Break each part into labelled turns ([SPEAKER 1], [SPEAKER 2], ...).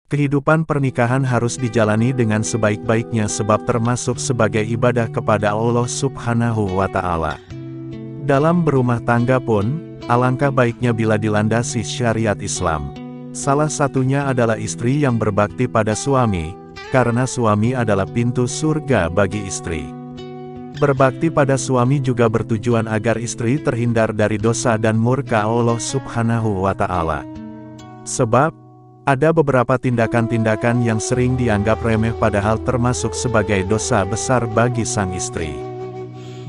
[SPEAKER 1] Kehidupan pernikahan harus dijalani dengan sebaik-baiknya sebab termasuk sebagai ibadah kepada Allah Subhanahu wa Ta'ala. Dalam berumah tangga pun, alangkah baiknya bila dilandasi syariat Islam. Salah satunya adalah istri yang berbakti pada suami, karena suami adalah pintu surga bagi istri. Berbakti pada suami juga bertujuan agar istri terhindar dari dosa dan murka Allah Subhanahu wa Ta'ala. Sebab, ada beberapa tindakan-tindakan yang sering dianggap remeh padahal termasuk sebagai dosa besar bagi sang istri.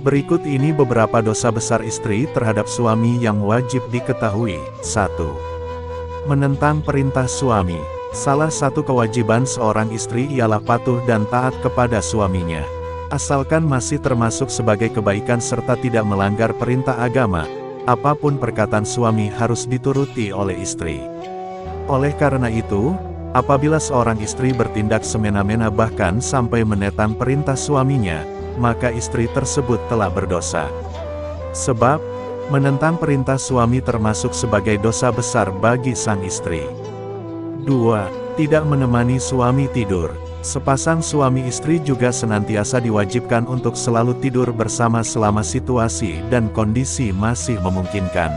[SPEAKER 1] Berikut ini beberapa dosa besar istri terhadap suami yang wajib diketahui. 1. Menentang perintah suami. Salah satu kewajiban seorang istri ialah patuh dan taat kepada suaminya. Asalkan masih termasuk sebagai kebaikan serta tidak melanggar perintah agama, apapun perkataan suami harus dituruti oleh istri. Oleh karena itu, apabila seorang istri bertindak semena-mena bahkan sampai menentang perintah suaminya, maka istri tersebut telah berdosa. Sebab, menentang perintah suami termasuk sebagai dosa besar bagi sang istri. 2. Tidak menemani suami tidur. Sepasang suami istri juga senantiasa diwajibkan untuk selalu tidur bersama selama situasi dan kondisi masih memungkinkan.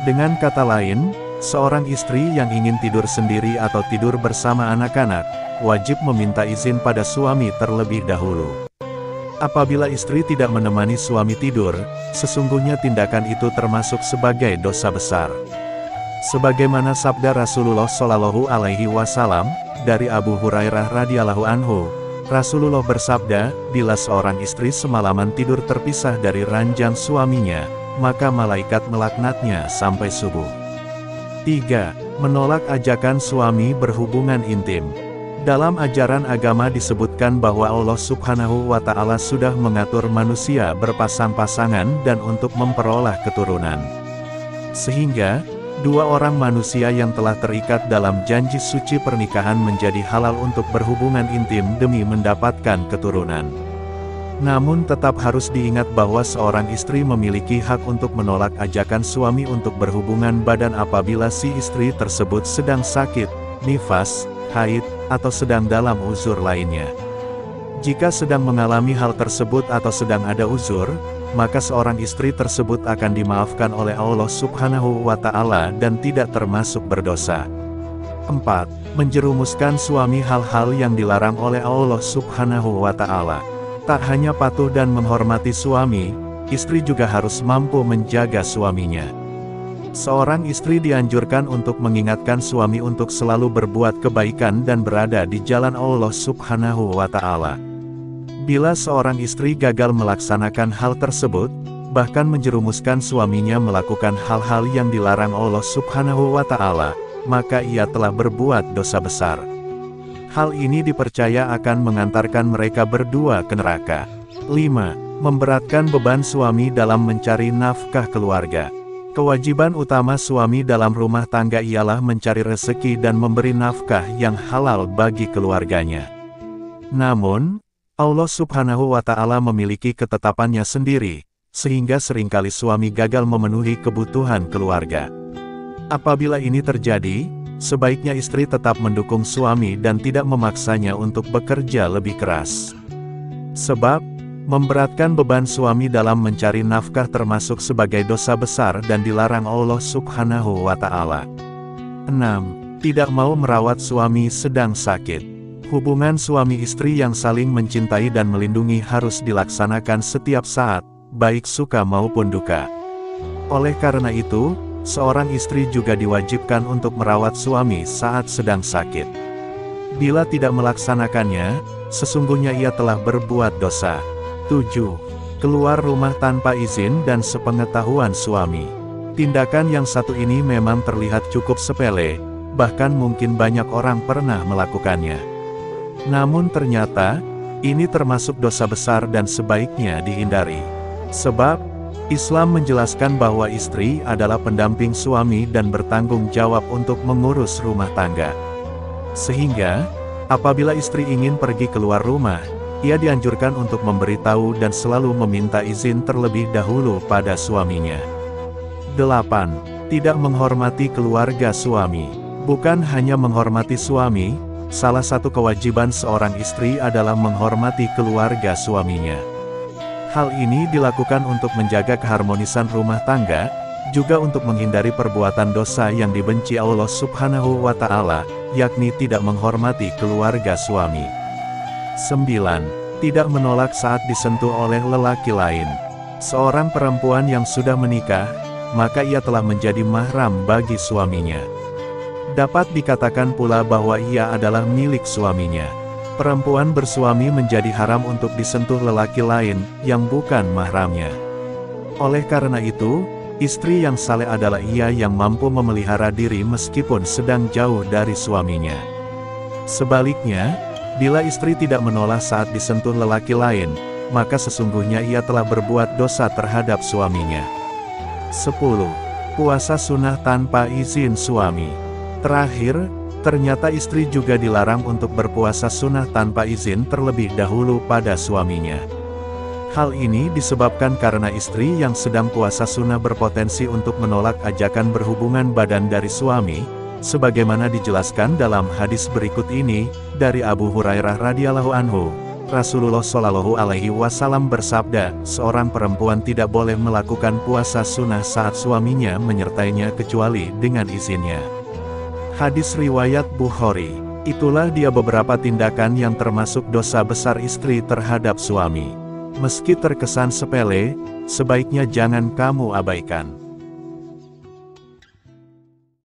[SPEAKER 1] Dengan kata lain, seorang istri yang ingin tidur sendiri atau tidur bersama anak-anak, wajib meminta izin pada suami terlebih dahulu. Apabila istri tidak menemani suami tidur, sesungguhnya tindakan itu termasuk sebagai dosa besar. Sebagaimana sabda Rasulullah Shallallahu Alaihi Wasallam, dari Abu Hurairah radhiyallahu anhu, Rasulullah bersabda, bila seorang istri semalaman tidur terpisah dari ranjang suaminya, maka malaikat melaknatnya sampai subuh. 3. Menolak ajakan suami berhubungan intim. Dalam ajaran agama disebutkan bahwa Allah Subhanahu wa Ta'ala sudah mengatur manusia berpasang-pasangan dan untuk memperoleh keturunan. Sehingga, dua orang manusia yang telah terikat dalam janji suci pernikahan menjadi halal untuk berhubungan intim demi mendapatkan keturunan. Namun tetap harus diingat bahwa seorang istri memiliki hak untuk menolak ajakan suami untuk berhubungan badan apabila si istri tersebut sedang sakit, nifas, haid, atau sedang dalam uzur lainnya. Jika sedang mengalami hal tersebut atau sedang ada uzur, maka seorang istri tersebut akan dimaafkan oleh Allah Subhanahu wa Ta'ala dan tidak termasuk berdosa. 4. Menjerumuskan suami hal-hal yang dilarang oleh Allah Subhanahu wa Ta'ala. Tak hanya patuh dan menghormati suami, istri juga harus mampu menjaga suaminya. Seorang istri dianjurkan untuk mengingatkan suami untuk selalu berbuat kebaikan dan berada di jalan Allah Subhanahu wa Ta'ala. Bila seorang istri gagal melaksanakan hal tersebut, bahkan menjerumuskan suaminya melakukan hal-hal yang dilarang Allah Subhanahu wa Ta'ala, maka ia telah berbuat dosa besar. Hal ini dipercaya akan mengantarkan mereka berdua ke neraka. 5. Memberatkan beban suami dalam mencari nafkah keluarga. Kewajiban utama suami dalam rumah tangga ialah mencari rezeki dan memberi nafkah yang halal bagi keluarganya. Namun, Allah Subhanahu wa Ta'ala memiliki ketetapannya sendiri, sehingga seringkali suami gagal memenuhi kebutuhan keluarga. Apabila ini terjadi, sebaiknya istri tetap mendukung suami dan tidak memaksanya untuk bekerja lebih keras. Sebab, memberatkan beban suami dalam mencari nafkah termasuk sebagai dosa besar dan dilarang Allah Subhanahu wa Ta'ala. 6. Tidak mau merawat suami sedang sakit. Hubungan suami istri yang saling mencintai dan melindungi harus dilaksanakan setiap saat, baik suka maupun duka. Oleh karena itu, seorang istri juga diwajibkan untuk merawat suami saat sedang sakit. Bila tidak melaksanakannya, sesungguhnya ia telah berbuat dosa. 7. Keluar rumah tanpa izin dan sepengetahuan suami. Tindakan yang satu ini memang terlihat cukup sepele, bahkan mungkin banyak orang pernah melakukannya. Namun ternyata, ini termasuk dosa besar dan sebaiknya dihindari. Sebab, Islam menjelaskan bahwa istri adalah pendamping suami dan bertanggung jawab untuk mengurus rumah tangga. Sehingga, apabila istri ingin pergi keluar rumah, ia dianjurkan untuk memberitahu dan selalu meminta izin terlebih dahulu pada suaminya. 8. Tidak menghormati keluarga suami. Bukan hanya menghormati suami, salah satu kewajiban seorang istri adalah menghormati keluarga suaminya. Hal ini dilakukan untuk menjaga keharmonisan rumah tangga, juga untuk menghindari perbuatan dosa yang dibenci Allah Subhanahu wa Ta'ala, yakni tidak menghormati keluarga suami. 9. Tidak menolak saat disentuh oleh lelaki lain. Seorang perempuan yang sudah menikah, maka ia telah menjadi mahram bagi suaminya. Dapat dikatakan pula bahwa ia adalah milik suaminya. Perempuan bersuami menjadi haram untuk disentuh lelaki lain, yang bukan mahramnya. Oleh karena itu, istri yang saleh adalah ia yang mampu memelihara diri meskipun sedang jauh dari suaminya. Sebaliknya, bila istri tidak menolak saat disentuh lelaki lain, maka sesungguhnya ia telah berbuat dosa terhadap suaminya. 10. Puasa sunnah tanpa izin suami. Terakhir, ternyata istri juga dilarang untuk berpuasa sunnah tanpa izin terlebih dahulu pada suaminya. Hal ini disebabkan karena istri yang sedang puasa sunnah berpotensi untuk menolak ajakan berhubungan badan dari suami, sebagaimana dijelaskan dalam hadis berikut ini, dari Abu Hurairah radhiyallahu anhu. Rasulullah Shallallahu Alaihi Wasallam bersabda, seorang perempuan tidak boleh melakukan puasa sunnah saat suaminya menyertainya kecuali dengan izinnya. Hadis riwayat Bukhari. Itulah dia beberapa tindakan yang termasuk dosa besar istri terhadap suami. Meski terkesan sepele, sebaiknya jangan kamu abaikan.